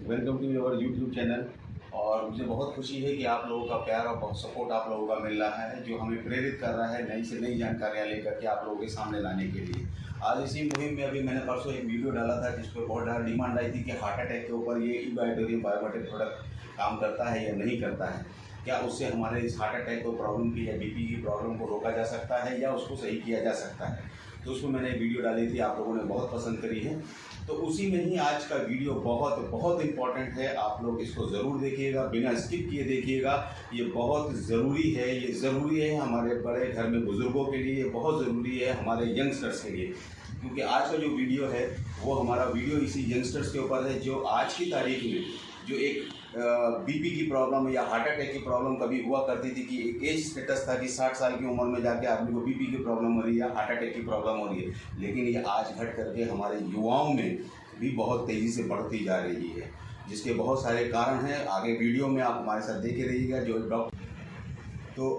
Welcome to your YouTube channel. और मुझे बहुत खुशी है कि आप लोगों का प्यार और बहुत सपोर्ट आप लोगों का मिल रहा है, जो हमें प्रेरित कर रहा है नई से नई जानकारियाँ लेकर के आप लोगों के सामने लाने के लिए। आज इसी मुहिम में अभी मैंने परसों एक वीडियो डाला था जिस पर बहुत ज़्यादा डिमांड आई थी कि हार्ट अटैक के ऊपर ये ई-बायोटोरियम बायोमेट्रिक प्रोडक्ट काम करता है या नहीं करता है, क्या उससे हमारे इस हार्ट अटैक को प्रॉब्लम की या बीपी की प्रॉब्लम को रोका जा सकता है या उसको सही किया जा सकता है। तो उसमें मैंने एक वीडियो डाली थी, आप लोगों ने बहुत पसंद करी है। तो उसी में ही आज का वीडियो बहुत इम्पॉर्टेंट है, आप लोग इसको ज़रूर देखिएगा, बिना स्किप किए देखिएगा। ये बहुत ज़रूरी है, ये ज़रूरी है हमारे बड़े घर में बुज़ुर्गों के लिए, ये बहुत ज़रूरी है हमारे यंगस्टर्स के लिए, क्योंकि आज का जो वीडियो है वो हमारा वीडियो इसी यंगस्टर्स के ऊपर है, जो आज की तारीख में जो एक बीपी की प्रॉब्लम या हार्ट अटैक की प्रॉब्लम कभी हुआ करती थी कि एक एज स्टेटस था कि 60 साल की उम्र में जाके आदमी को बीपी की प्रॉब्लम हो रही है या हार्ट अटैक की प्रॉब्लम हो रही है, लेकिन ये आज घट करके हमारे युवाओं में भी बहुत तेज़ी से बढ़ती जा रही है, जिसके बहुत सारे कारण हैं। आगे वीडियो में आप हमारे साथ देखे रहिएगा। जो डॉक्टर तो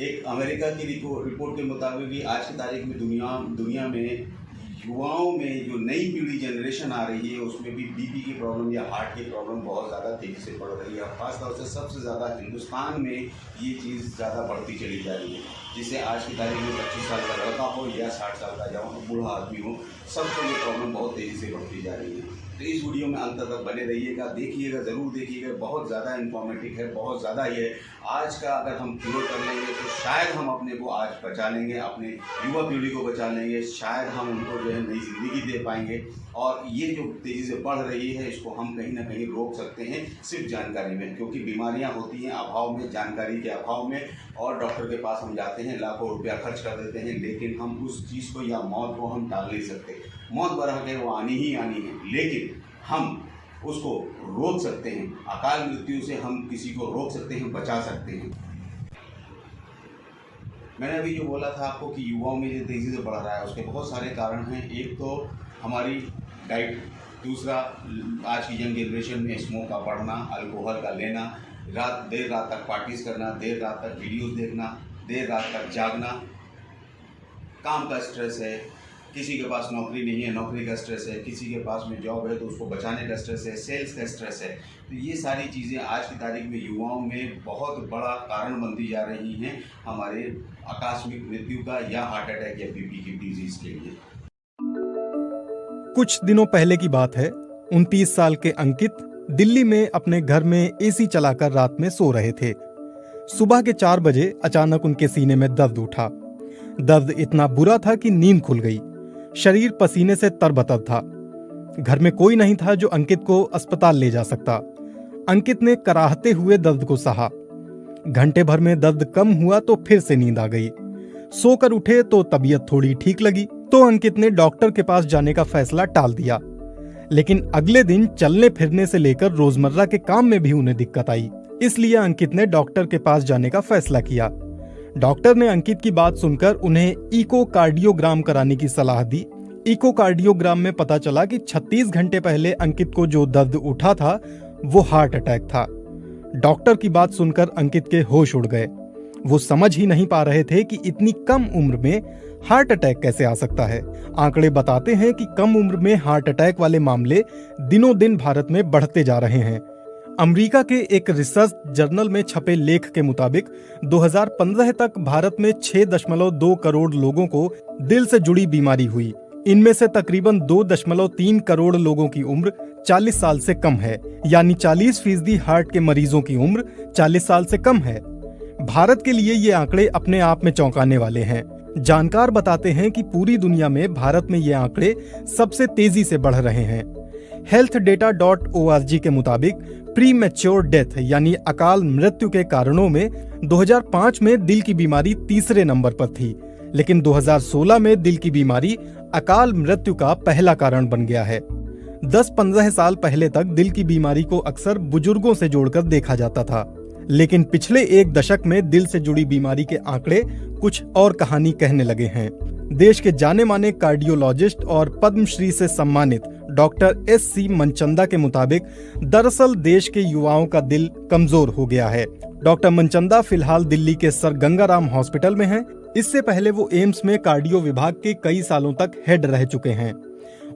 एक अमेरिका की रिपोर्ट के मुताबिक आज की तारीख में दुनिया में युवाओं में जो नई पीढ़ी जनरेशन आ रही है उसमें भी बीपी की प्रॉब्लम या हार्ट की प्रॉब्लम बहुत ज़्यादा तेज़ी से बढ़ रही है। खासतौर से सबसे ज़्यादा हिंदुस्तान में ये चीज़ ज़्यादा बढ़ती चली जा रही है, जिससे आज की तारीख में 25 साल का लड़का हो या 60 साल का जवान बूढ़ा आदमी हो, सबको ये प्रॉब्लम बहुत तेज़ी से बढ़ती जा रही है। तो इस वीडियो में अंत तक बने रहिएगा, देखिएगा, ज़रूर देखिएगा, बहुत ज़्यादा इन्फॉर्मेटिव है, बहुत ज़्यादा ये आज का अगर हम क्योर कर लेंगे तो शायद हम अपने को आज बचा लेंगे, अपने युवा पीढ़ी को बचा लेंगे, शायद हम उनको जो है नई ज़िंदगी दे पाएंगे। और ये जो तेज़ी से बढ़ रही है इसको हम कहीं ना कहीं रोक सकते हैं सिर्फ जानकारी में, क्योंकि बीमारियां होती हैं अभाव में, जानकारी के अभाव में, और डॉक्टर के पास हम जाते हैं, लाखों रुपया खर्च कर देते हैं, लेकिन हम उस चीज़ को या मौत को हम टाल नहीं सकते। मौत बरहक है, वो आनी ही आनी है, लेकिन हम उसको रोक सकते हैं। अकाल मृत्यु से हम किसी को रोक सकते हैं, बचा सकते हैं। मैंने अभी जो बोला था आपको कि युवाओं में ये तेज़ी से बढ़ रहा है, उसके बहुत सारे कारण हैं। एक तो हमारी डाइट, दूसरा आज की यंग जनरेशन में स्मोक का बढ़ना, अल्कोहल का लेना, देर रात तक पार्टीज करना, देर रात तक वीडियोस देखना, देर रात तक जागना, काम का स्ट्रेस है, किसी के पास नौकरी नहीं है, नौकरी का स्ट्रेस है, किसी के पास में जॉब है तो उसको बचाने का स्ट्रेस है, सेल्स का स्ट्रेस है। तो ये सारी चीज़ें आज की तारीख में युवाओं में बहुत बड़ा कारण बनती जा रही हैं हमारे आकस्मिक मृत्यु का या हार्ट अटैक या बीपी की डिजीज के लिए। कुछ दिनों पहले की बात है। 29 साल के अंकित दिल्ली में अपने घर में एसी चलाकर रात में सो रहे थे। सुबह के 4 बजे अचानक उनके सीने में दर्द उठा। दर्द इतना बुरा था कि नींद खुल गई। शरीर पसीने से तरबतर था। घर में कोई नहीं था जो अंकित को अस्पताल ले जा सकता। अंकित ने कराहते हुए दर्द को सहा। घंटे भर में दर्द कम हुआ तो फिर से नींद आ गई। सोकर उठे तो तबीयत थोड़ी ठीक लगी, तो अंकित ने डॉक्टर के पास जाने का फैसला टाल दिया। लेकिन अगले दिन चलने फिरने से लेकर रोजमर्रा के काम में भी उन्हें दिक्कत आई। इसलिए अंकित ने डॉक्टर के पास जाने का फैसला किया। डॉक्टर ने अंकित की बात सुनकर उन्हें इकोकार्डियोग्राम कराने की सलाह दी। इकोकार्डियोग्राम में पता चला कि 36 घंटे पहले अंकित को जो दर्द उठा था वो हार्ट अटैक था। डॉक्टर की बात सुनकर अंकित के होश उड़ गए। वो समझ ही नहीं पा रहे थे कि इतनी कम उम्र में हार्ट अटैक कैसे आ सकता है। आंकड़े बताते हैं कि कम उम्र में हार्ट अटैक वाले मामले दिनों दिन भारत में बढ़ते जा रहे हैं। अमेरिका के एक रिसर्च जर्नल में छपे लेख के मुताबिक 2015 तक भारत में 6.2 करोड़ लोगों को दिल से जुड़ी बीमारी हुई। इनमें से तकरीबन 2.3 करोड़ लोगों की उम्र 40 साल से कम है, यानी 40% हार्ट के मरीजों की उम्र 40 साल से कम है। भारत के लिए ये आंकड़े अपने आप में चौंकाने वाले हैं। जानकार बताते हैं कि पूरी दुनिया में भारत में ये आंकड़े सबसे तेजी से बढ़ रहे हैं। healthdata.org के मुताबिक प्री मैच्योर डेथ यानी अकाल मृत्यु के कारणों में 2005 में दिल की बीमारी तीसरे नंबर पर थी, लेकिन 2016 में दिल की बीमारी अकाल मृत्यु का पहला कारण बन गया है। 10-15 साल पहले तक दिल की बीमारी को अक्सर बुजुर्गों से जोड़कर देखा जाता था, लेकिन पिछले एक दशक में दिल से जुड़ी बीमारी के आंकड़े कुछ और कहानी कहने लगे हैं। देश के जाने माने कार्डियोलॉजिस्ट और पद्मश्री से सम्मानित डॉक्टर SC मनचंदा के मुताबिक दरअसल देश के युवाओं का दिल कमजोर हो गया है। डॉक्टर मनचंदा फिलहाल दिल्ली के सर गंगाराम हॉस्पिटल में हैं। इससे पहले वो एम्स में कार्डियो विभाग के कई सालों तक हेड रह चुके हैं।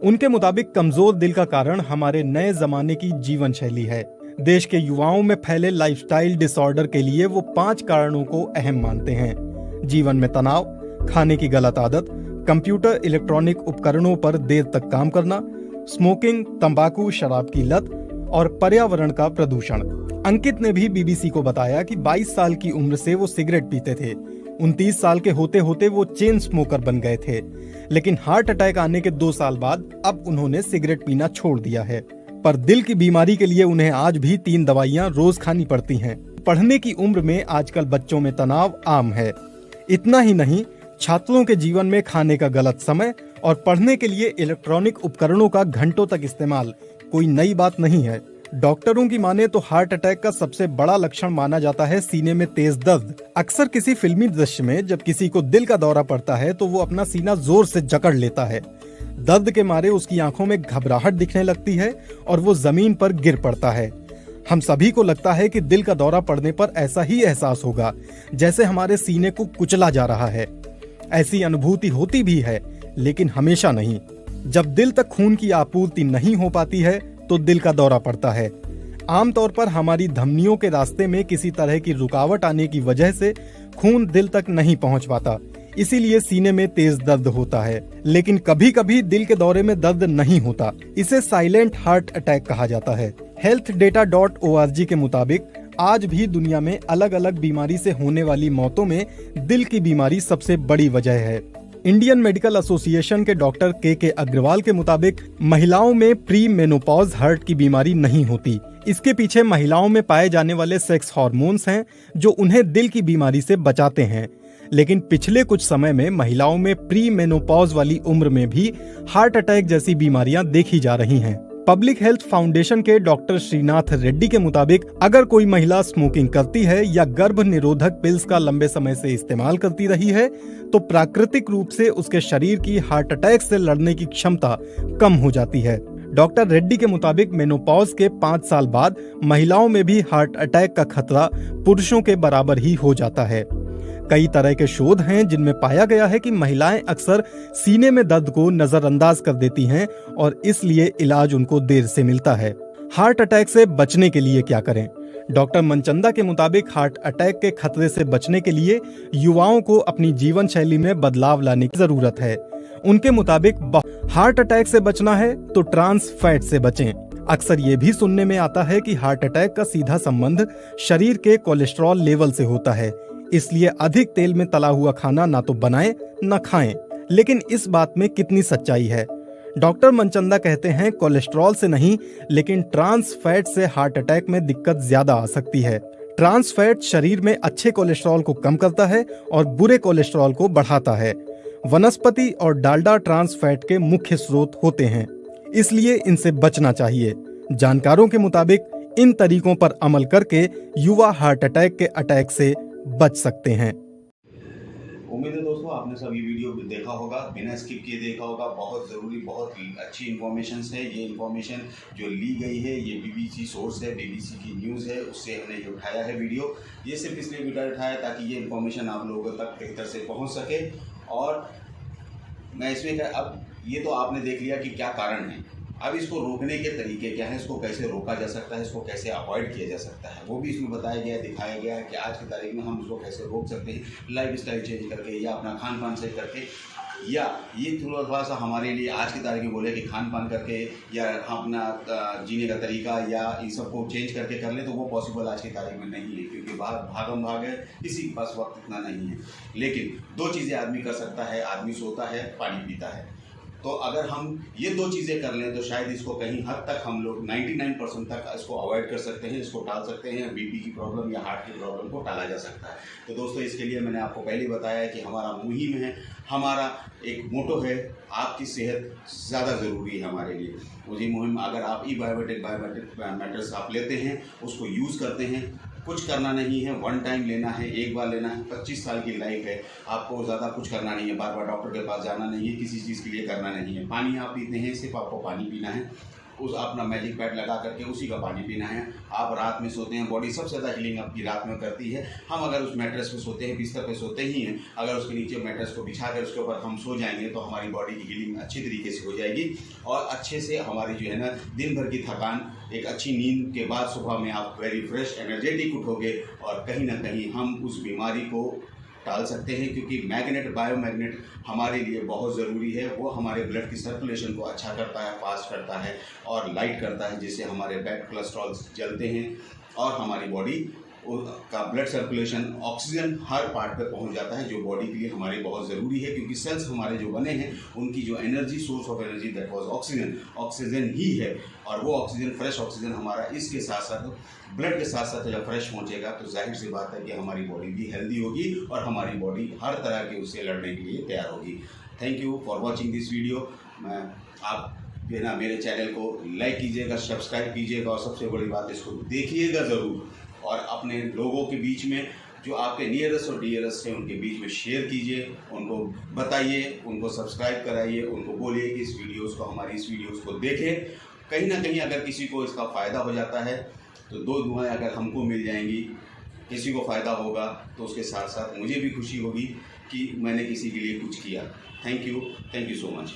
उनके मुताबिक कमजोर दिल का कारण हमारे नए जमाने की जीवन शैली है। देश के युवाओं में फैले लाइफस्टाइल डिसऑर्डर के लिए वो 5 कारणों को अहम मानते हैं। जीवन में तनाव, खाने की गलत आदत, कंप्यूटर इलेक्ट्रॉनिक उपकरणों पर देर तक काम करना, स्मोकिंग, तंबाकू, शराब की लत और पर्यावरण का प्रदूषण। अंकित ने भी बीबीसी को बताया कि 22 साल की उम्र से वो सिगरेट पीते थे। 29 साल के होते होते वो चेन स्मोकर बन गए थे, लेकिन हार्ट अटैक आने के 2 साल बाद अब उन्होंने सिगरेट पीना छोड़ दिया है। पर दिल की बीमारी के लिए उन्हें आज भी 3 दवाइयां रोज खानी पड़ती हैं। पढ़ने की उम्र में आजकल बच्चों में तनाव आम है। इतना ही नहीं, छात्रों के जीवन में खाने का गलत समय और पढ़ने के लिए इलेक्ट्रॉनिक उपकरणों का घंटों तक इस्तेमाल कोई नई बात नहीं है। डॉक्टरों की माने तो हार्ट अटैक का सबसे बड़ा लक्षण माना जाता है सीने में तेज दर्द। अक्सर किसी फिल्मी दृश्य में जब किसी को दिल का दौरा पड़ता है तो वो अपना सीना जोर से जकड़ लेता है। दर्द के मारे उसकी आंखों में घबराहट दिखने लगती है और वो जमीन पर गिर पड़ता है। हम सभी को लगता है कि दिल का दौरा पड़ने पर ऐसा ही एहसास होगा जैसे हमारे सीने को कुचला जा रहा है। ऐसी अनुभूति होती भी है, लेकिन हमेशा नहीं। जब दिल तक खून की आपूर्ति नहीं हो पाती है तो दिल का दौरा पड़ता है। आमतौर पर हमारी धमनियों के रास्ते में किसी तरह की रुकावट आने की वजह से खून दिल तक नहीं पहुंच पाता, इसीलिए सीने में तेज दर्द होता है। लेकिन कभी कभी दिल के दौरे में दर्द नहीं होता, इसे साइलेंट हार्ट अटैक कहा जाता है। healthdata.org के मुताबिक आज भी दुनिया में अलग अलग बीमारी से होने वाली मौतों में दिल की बीमारी सबसे बड़ी वजह है। इंडियन मेडिकल एसोसिएशन के डॉक्टर के अग्रवाल के मुताबिक महिलाओं में प्री मेनोपॉज हार्ट की बीमारी नहीं होती। इसके पीछे महिलाओं में पाए जाने वाले सेक्स हार्मोन्स हैं जो उन्हें दिल की बीमारी से बचाते हैं। लेकिन पिछले कुछ समय में महिलाओं में प्री मेनोपॉज वाली उम्र में भी हार्ट अटैक जैसी बीमारियां देखी जा रही हैं। पब्लिक हेल्थ फाउंडेशन के डॉक्टर श्रीनाथ रेड्डी के मुताबिक अगर कोई महिला स्मोकिंग करती है या गर्भ निरोधक पिल्स का लंबे समय से इस्तेमाल करती रही है तो प्राकृतिक रूप से उसके शरीर की हार्ट अटैक से लड़ने की क्षमता कम हो जाती है। डॉक्टर रेड्डी के मुताबिक मेनोपॉज के 5 साल बाद महिलाओं में भी हार्ट अटैक का खतरा पुरुषों के बराबर ही हो जाता है। कई तरह के शोध हैं जिनमें पाया गया है कि महिलाएं अक्सर सीने में दर्द को नजरअंदाज कर देती हैं और इसलिए इलाज उनको देर से मिलता है। हार्ट अटैक से बचने के लिए क्या करें? डॉक्टर मनचंदा के मुताबिक हार्ट अटैक के खतरे से बचने के लिए युवाओं को अपनी जीवन शैली में बदलाव लाने की जरूरत है। उनके मुताबिक हार्ट अटैक से बचना है तो ट्रांस फैट से बचें। अक्सर ये भी सुनने में आता है कि हार्ट अटैक का सीधा संबंध शरीर के कोलेस्ट्रॉल लेवल से होता है, इसलिए अधिक तेल में तला हुआ खाना ना तो बनाएं न खाएं। लेकिन इस बात में कितनी सच्चाई है? डॉक्टर मनचंदा कहते हैं कोलेस्ट्रॉल से नहीं, लेकिन ट्रांस फैट से हार्ट अटैक में दिक्कत ज्यादा आ सकती है। ट्रांस फैट शरीर में अच्छे कोलेस्ट्रॉल को कम करता है और बुरे कोलेस्ट्रॉल को बढ़ाता है। वनस्पति और डालडा ट्रांस फैट के मुख्य स्रोत होते हैं, इसलिए इनसे बचना चाहिए। जानकारों के मुताबिक इन तरीकों पर अमल करके युवा हार्ट अटैक के अटैक से बच सकते हैं। उम्मीद है दोस्तों आपने सभी वीडियो देखा होगा, बिना स्किप किए देखा होगा। बहुत ज़रूरी, बहुत अच्छी इन्फॉर्मेशन है। ये इन्फॉर्मेशन जो ली गई है ये बीबीसी सोर्स है, बीबीसी की न्यूज़ है, उससे हमने ये उठाया है वीडियो। ये सिर्फ इसलिए उठाया ताकि ये इन्फॉर्मेशन आप लोगों तक बेहतर से पहुंच सके। और मैं इसमें अब ये तो आपने देख लिया कि क्या कारण है, अब इसको रोकने के तरीके क्या हैं, इसको कैसे रोका जा सकता है, इसको कैसे अवॉइड किया जा सकता है, वो भी इसमें बताया गया है, दिखाया गया है कि आज की तारीख में हम इसको कैसे रोक सकते हैं। लाइफ स्टाइल चेंज करके या अपना खान पान सही करके, या ये थोड़ा सा हमारे लिए आज की तारीख में बोले कि खान पान करके या अपना जीने का तरीका या इन सबको चेंज करके कर ले, तो वो पॉसिबल आज की तारीख में नहीं है, क्योंकि भागम भाग है, किसी के पास वक्त इतना नहीं है। लेकिन 2 चीज़ें आदमी कर सकता है, आदमी सोता है, पानी पीता है। तो अगर हम ये 2 चीज़ें कर लें तो शायद इसको कहीं हद तक हम लोग 99% तक इसको अवॉइड कर सकते हैं, इसको टाल सकते हैं। बीपी की प्रॉब्लम या हार्ट की प्रॉब्लम को टाला जा सकता है। तो दोस्तों इसके लिए मैंने आपको पहले ही बताया है कि हमारा मुहिम है, हमारा एक मोटो है, आपकी सेहत ज़्यादा ज़रूरी है हमारे लिए। मुझे मुहिम अगर आप बायोमेट्रिक मैटर्स आप लेते हैं, उसको यूज़ करते हैं, कुछ करना नहीं है, 1 टाइम लेना है, एक बार लेना है। 25 साल की लाइफ है, आपको ज़्यादा कुछ करना नहीं है, बार बार डॉक्टर के पास जाना नहीं है, किसी चीज़ के लिए करना नहीं है। पानी आप पीते हैं, सिर्फ आपको पानी पीना है। उस अपना मैजिक पैड लगा करके उसी का पानी पीना है। आप रात में सोते हैं, बॉडी सबसे ज़्यादा हीलिंग आपकी रात में करती है। हम अगर उस मैट्रेस पे सोते हैं, बिस्तर पे सोते ही हैं, अगर उसके नीचे मैट्रेस को बिछा कर उसके ऊपर हम सो जाएंगे तो हमारी बॉडी की हीलिंग अच्छी तरीके से हो जाएगी और अच्छे से हमारी जो है ना दिन भर की थकान, एक अच्छी नींद के बाद सुबह में आप वेरी फ्रेश एनर्जेटिक उठोगे और कहीं ना कहीं हम उस बीमारी को टाल सकते हैं, क्योंकि मैग्नेट, बायोमैग्नेट हमारे लिए बहुत ज़रूरी है। वो हमारे ब्लड की सर्कुलेशन को अच्छा करता है, फास्ट करता है और लाइट करता है, जिससे हमारे बैड कोलेस्ट्रॉल जलते हैं और हमारी बॉडी का ब्लड सर्कुलेशन, ऑक्सीजन हर पार्ट पे पहुंच जाता है, जो बॉडी के लिए हमारे बहुत ज़रूरी है, क्योंकि सेल्स हमारे जो बने हैं उनकी जो energy, source of energy that was oxygen ही है। और वो ऑक्सीजन, फ्रेश ऑक्सीजन हमारा इसके साथ साथ ब्लड के साथ साथ जब फ्रेश पहुंचेगा तो जाहिर सी बात है कि हमारी बॉडी भी हेल्दी होगी और हमारी बॉडी हर तरह के उससे लड़ने के लिए तैयार होगी। Thank you for watching this video. आप जो है ना मेरे चैनल को लाइक कीजिएगा, सब्सक्राइब कीजिएगा और सबसे बड़ी बात, इसको देखिएगा ज़रूर और अपने लोगों के बीच में, जो आपके नियरेस्ट और डियरेस्ट हैं, उनके बीच में शेयर कीजिए, उनको बताइए, उनको सब्सक्राइब कराइए, उनको बोलिए कि इस वीडियोस को, हमारी इस वीडियोस को देखें। कहीं ना कहीं अगर किसी को इसका फ़ायदा हो जाता है तो 2 दुआएं अगर हमको मिल जाएंगी, किसी को फ़ायदा होगा तो उसके साथ साथ मुझे भी खुशी होगी कि मैंने किसी के लिए कुछ किया। Thank you so much.